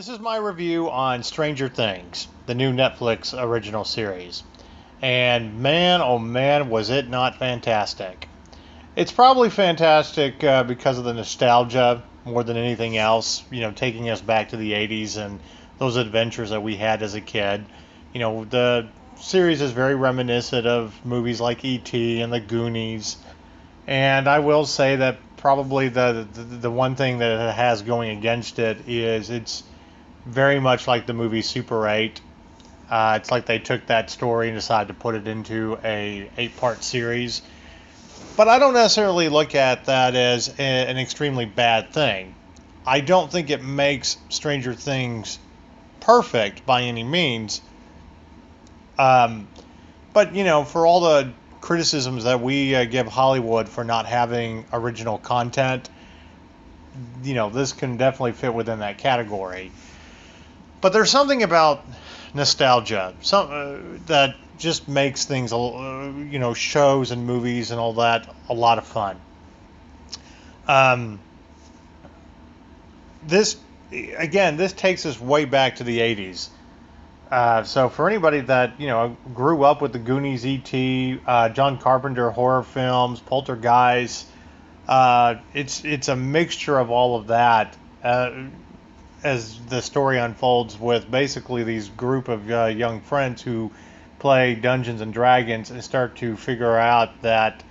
This is my review on Stranger Things, the new Netflix original series. And man, oh man, was it not fantastic. It's probably fantastic because of the nostalgia more than anything else, taking us back to the 80s and those adventures that we had as a kid. The series is very reminiscent of movies like E.T. and The Goonies. And I will say that probably the one thing that it has going against it is it's very much like the movie Super 8. It's like they took that story and decided to put it into a 8-part series. But I don't necessarily look at that as an extremely bad thing. I don't think it makes Stranger Things perfect by any means. But, for all the criticisms that we give Hollywood for not having original content, this can definitely fit within that category. But there's something about nostalgia, that just makes things, shows and movies and all that a lot of fun. This takes us way back to the 80s. So for anybody that grew up with the Goonies, E.T., John Carpenter horror films, Poltergeist, it's a mixture of all of that. As the story unfolds with basically these group of young friends who play Dungeons and Dragons and start to figure out that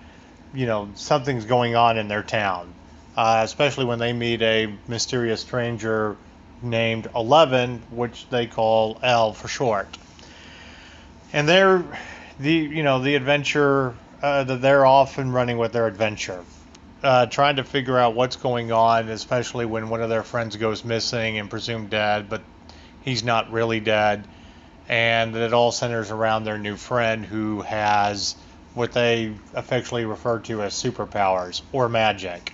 something's going on in their town, especially when they meet a mysterious stranger named Eleven, which they call L for short. And they're the adventure that they're off and running with their adventure. Trying to figure out what's going on, especially when one of their friends goes missing and presumed dead, but he's not really dead. And it all centers around their new friend who has what they affectionately refer to as superpowers or magic.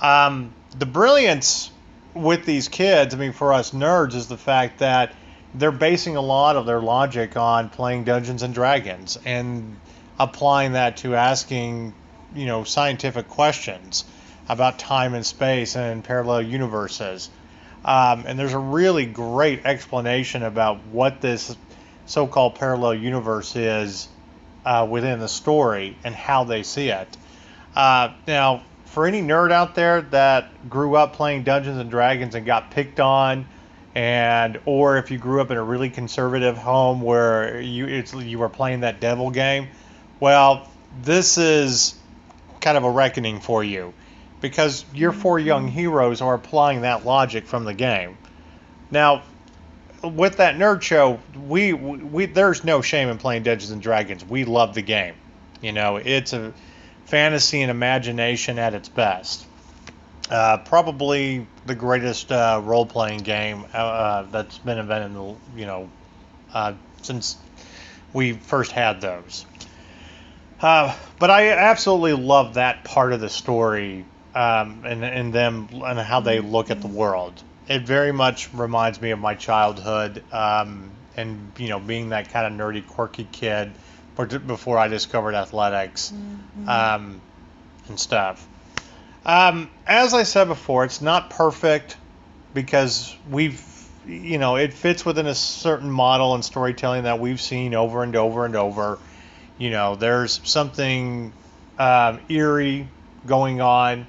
The brilliance with these kids, for us nerds, is the fact that they're basing a lot of their logic on playing Dungeons and Dragons and applying that to asking scientific questions about time and space and parallel universes. And there's a really great explanation about what this so-called parallel universe is within the story and how they see it. Now, for any nerd out there that grew up playing Dungeons and Dragons and got picked on, or if you grew up in a really conservative home where you were playing that devil game, well, this is kind of a reckoning for you, because your 4 young heroes are applying that logic from the game. Now, with that nerd show, we there's no shame in playing Dungeons and Dragons. We love the game. It's a fantasy and imagination at its best. Probably the greatest role-playing game that's been invented, since we first had those. But I absolutely love that part of the story, and them and how they look at the world. It very much reminds me of my childhood, and being that kind of nerdy, quirky kid before I discovered athletics, and stuff. As I said before, it's not perfect because it fits within a certain model and storytelling that we've seen over and over and over. There's something eerie going on.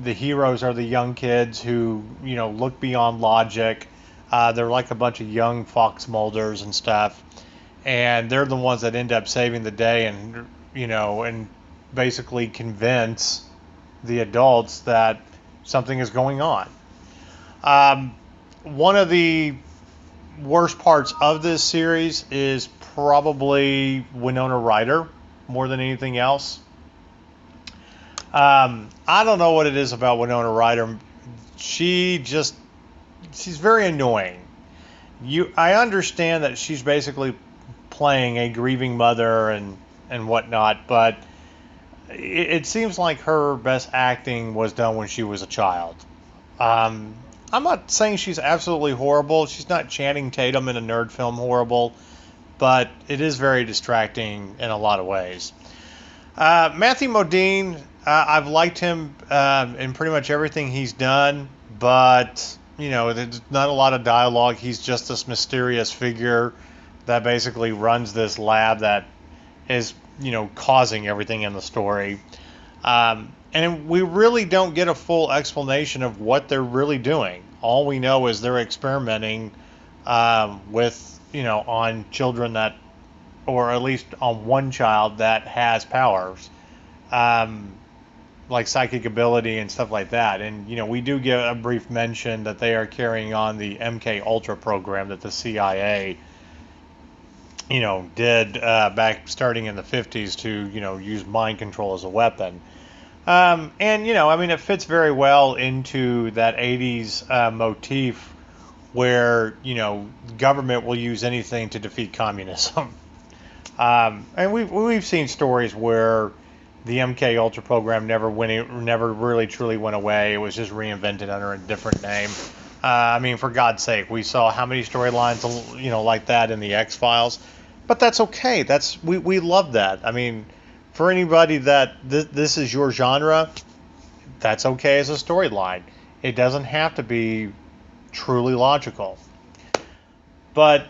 The heroes are the young kids who, look beyond logic. They're like a bunch of young Fox Mulders and stuff. And they're the ones that end up saving the day and basically convince the adults that something is going on. One of the worst parts of this series is probably Winona Ryder more than anything else. I don't know what it is about Winona Ryder. She's very annoying. I understand that she's basically playing a grieving mother and whatnot, but it seems like her best acting was done when she was a child. I'm not saying she's absolutely horrible. She's not Channing Tatum in a nerd film horrible, but it is very distracting in a lot of ways. Matthew Modine, I've liked him in pretty much everything he's done, but there's not a lot of dialogue. He's just this mysterious figure that basically runs this lab that is, causing everything in the story. And we really don't get a full explanation of what they're really doing. All we know is they're experimenting with, on children that, or at least on one child that has powers, like psychic ability and stuff like that. And, we do get a brief mention that they are carrying on the MK Ultra program that the CIA, did back starting in the 50s to, use mind control as a weapon. And, it fits very well into that 80s motif where, government will use anything to defeat communism. And we've seen stories where the MK Ultra program never really truly went away. It was just reinvented under a different name. For God's sake, we saw how many storylines, like that in the X-Files. But that's okay. We love that. For anybody that this is your genre, that's okay as a storyline. It doesn't have to be truly logical. But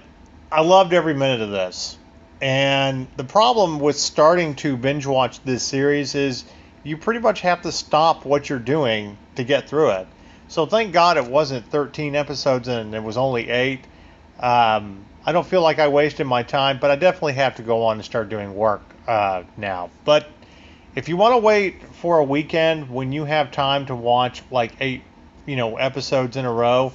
I loved every minute of this. And the problem with starting to binge watch this series is you pretty much have to stop what you're doing to get through it. So thank God it wasn't 13 episodes and it was only 8. I don't feel like I wasted my time, but I definitely have to go on and start doing work now. But if you want to wait for a weekend when you have time to watch like 8, episodes in a row,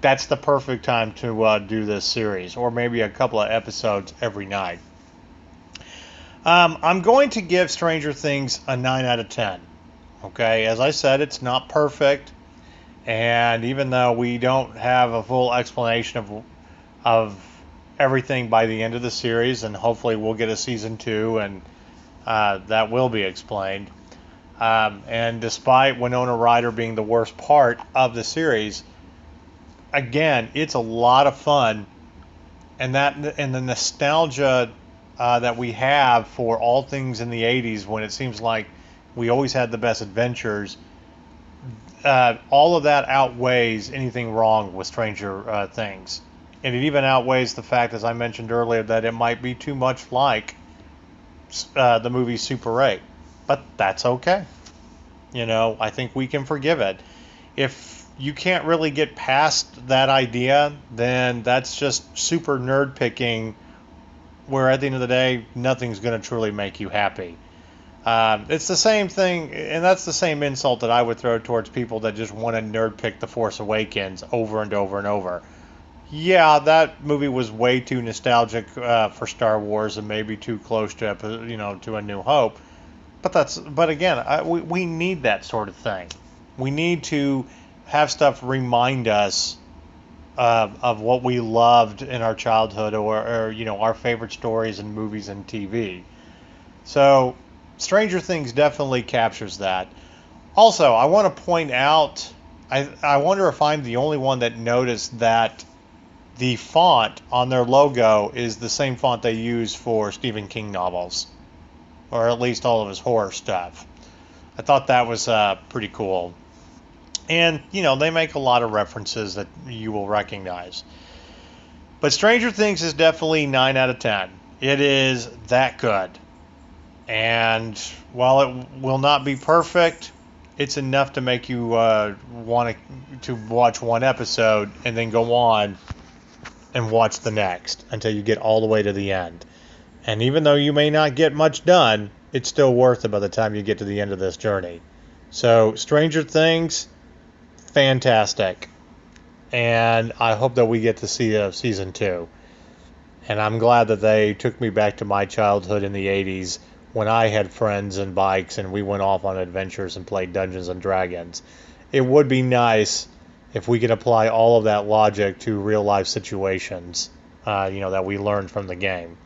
that's the perfect time to do this series, or maybe a couple of episodes every night. I'm going to give Stranger Things a 9 out of 10. Okay, as I said, it's not perfect, and even though we don't have a full explanation of everything by the end of the series, and hopefully we'll get a season 2, and that will be explained. And despite Winona Ryder being the worst part of the series, again, it's a lot of fun, and the nostalgia that we have for all things in the 80s, when it seems like we always had the best adventures, all of that outweighs anything wrong with Stranger Things. And it even outweighs the fact, as I mentioned earlier, that it might be too much like the movie Super 8. But that's okay. I think we can forgive it. If you can't really get past that idea, then that's just super nerd picking, where at the end of the day, nothing's going to truly make you happy. It's the same thing, and that's the same insult that I would throw towards people that just want to nerd pick The Force Awakens over and over and over. Yeah, that movie was way too nostalgic for Star Wars and maybe too close to to A New Hope. But again, we need that sort of thing. We need to have stuff remind us of what we loved in our childhood, or our favorite stories and movies and TV. So Stranger Things definitely captures that. Also, I want to point out, I wonder if I'm the only one that noticed that the font on their logo is the same font they use for Stephen King novels, or at least all of his horror stuff. I thought that was pretty cool. And, they make a lot of references that you will recognize. But Stranger Things is definitely 9 out of 10. It is that good. And while it will not be perfect, it's enough to make you want to watch one episode and then go on and watch the next until you get all the way to the end. And even though you may not get much done, it's still worth it by the time you get to the end of this journey. So, Stranger Things, fantastic. And I hope that we get to see season 2. And I'm glad that they took me back to my childhood in the 80s when I had friends and bikes and we went off on adventures and played Dungeons and Dragons. It would be nice if we could apply all of that logic to real life situations, that we learned from the game.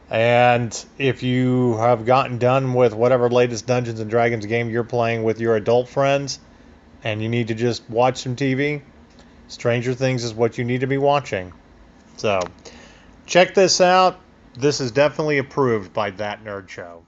And if you have gotten done with whatever latest Dungeons and Dragons game you're playing with your adult friends, and you need to just watch some TV, Stranger Things is what you need to be watching. So, check this out. This is definitely approved by That Nerd Show.